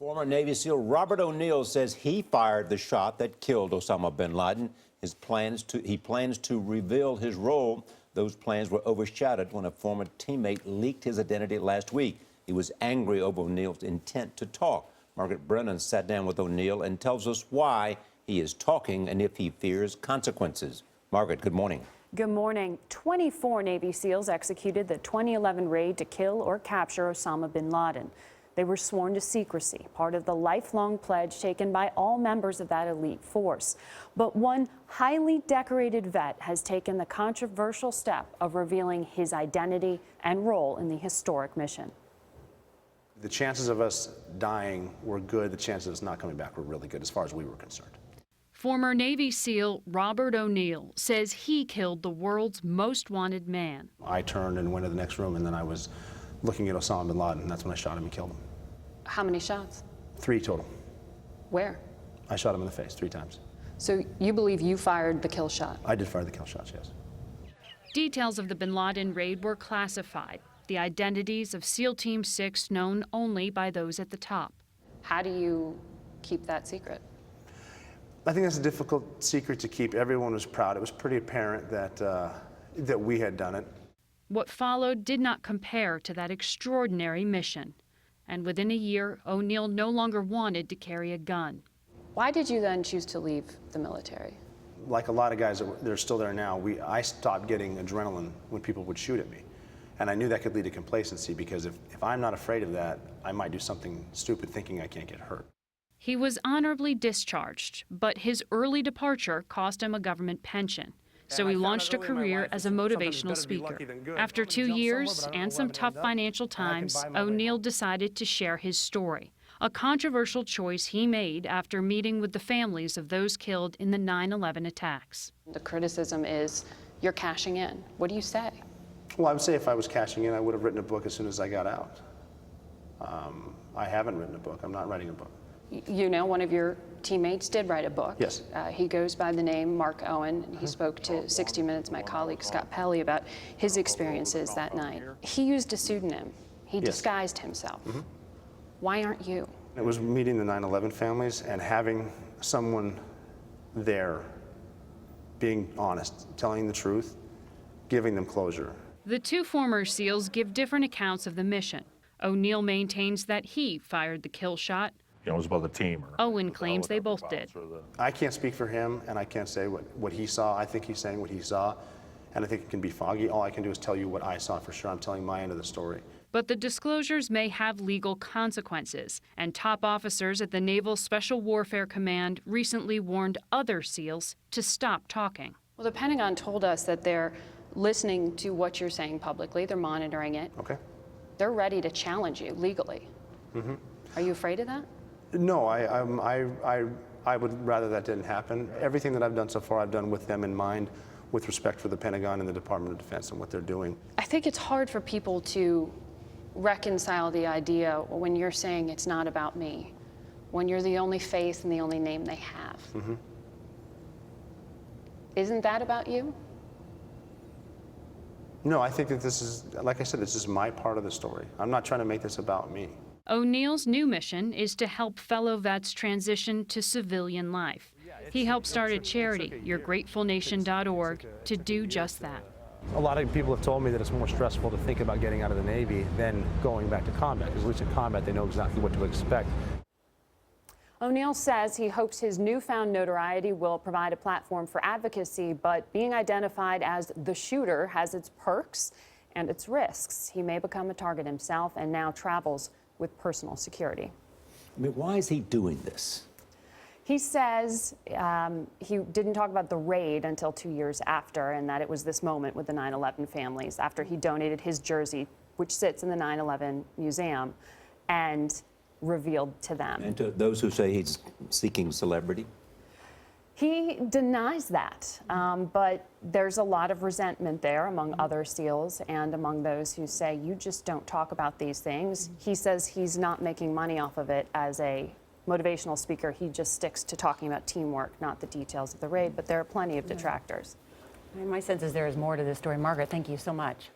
Former Navy SEAL Robert O'Neill says he fired the shot that killed Osama bin Laden. He plans to reveal his role. Those plans were overshadowed when a former teammate leaked his identity last week. He was angry over O'Neill's intent to talk. Margaret Brennan sat down with O'Neill and tells us why he is talking and if he fears consequences. Margaret, good morning. Good morning. 24 Navy SEALs executed the 2011 raid to kill or capture Osama bin Laden. They were sworn to secrecy, part of the lifelong pledge taken by all members of that elite force. But one highly decorated vet has taken the controversial step of revealing his identity and role in the historic mission. The chances of us dying were good. The chances of us not coming back were really good as far as we were concerned. Former Navy SEAL Robert O'Neill says he killed the world's most wanted man. I turned and went to the next room, and then I was looking at Osama bin Laden, and that's when I shot him and killed him. How many shots? 3 total. Where? I shot him in the face 3 times. So you believe you fired the kill shot? I did fire the kill shots, yes. Details of the bin Laden raid were classified. The identities of SEAL Team 6 known only by those at the top. How do you keep that secret? I think that's a difficult secret to keep. Everyone was proud. It was pretty apparent that we had done it. What followed did not compare to that extraordinary mission. And within a year, O'Neill no longer wanted to carry a gun. Why did you then choose to leave the military? Like a lot of guys that are still there now, I stopped getting adrenaline when people would shoot at me. And I knew that could lead to complacency, because if I'm not afraid of that, I might do something stupid thinking I can't get hurt. He was honorably discharged, but his early departure cost him a government pension. So he launched a career as a motivational speaker. After 2 years and some tough financial times, O'Neill decided to share his story, a controversial choice he made after meeting with the families of those killed in the 9/11 attacks. The criticism is you're cashing in. What do you say? Well, I would say if I was cashing in, I would have written a book as soon as I got out. I haven't written a book. I'm not writing a book. You know, one of your teammates did write a book. Yes. He goes by the name Mark Owen. He spoke to 60 Minutes, my colleague Scott Pelley, about his experiences that night. He used a pseudonym. He disguised himself. Why aren't you? It was meeting the 9/11 families and having someone there being honest, telling the truth, giving them closure. The two former SEALs give different accounts of the mission. O'Neill maintains that he fired the kill shot. It was about the team. Owen claims they both did. I can't speak for him, and I can't say what he saw. I think he's saying what he saw, and I think it can be foggy. All I can do is tell you what I saw for sure. I'm telling my end of the story. But the disclosures may have legal consequences, and top officers at the Naval Special Warfare Command recently warned other SEALs to stop talking. Well, the Pentagon told us that they're listening to what you're saying publicly. They're monitoring it. Okay. They're ready to challenge you legally. Are you afraid of that? No, I would rather that didn't happen. Everything that I've done so far, I've done with them in mind, with respect for the Pentagon and the Department of Defense and what they're doing. I think it's hard for people to reconcile the idea when you're saying it's not about me, when you're the only face and the only name they have. Isn't that about you? No, I think that this is, like I said, this is my part of the story. I'm not trying to make this about me. O'Neill's new mission is to help fellow vets transition to civilian life. He helped start a charity, yourgratefulnation.org, to do just that. A lot of people have told me that it's more stressful to think about getting out of the Navy than going back to combat, because at least in combat they know exactly what to expect. O'Neill says he hopes his newfound notoriety will provide a platform for advocacy, but being identified as the shooter has its perks and its risks. He may become a target himself and now travels with personal security. I mean, why is he doing this? He says he didn't talk about the raid until 2 years after, and that it was this moment with the 9/11 families after he donated his jersey, which sits in the 9/11 museum, and revealed to them. And to those who say he's seeking celebrity? He denies that, but there's a lot of resentment there among other SEALs and among those who say, you just don't talk about these things. He says he's not making money off of it as a motivational speaker. He just sticks to talking about teamwork, not the details of the raid, but there are plenty of detractors. My sense is there is more to this story. Margaret, thank you so much.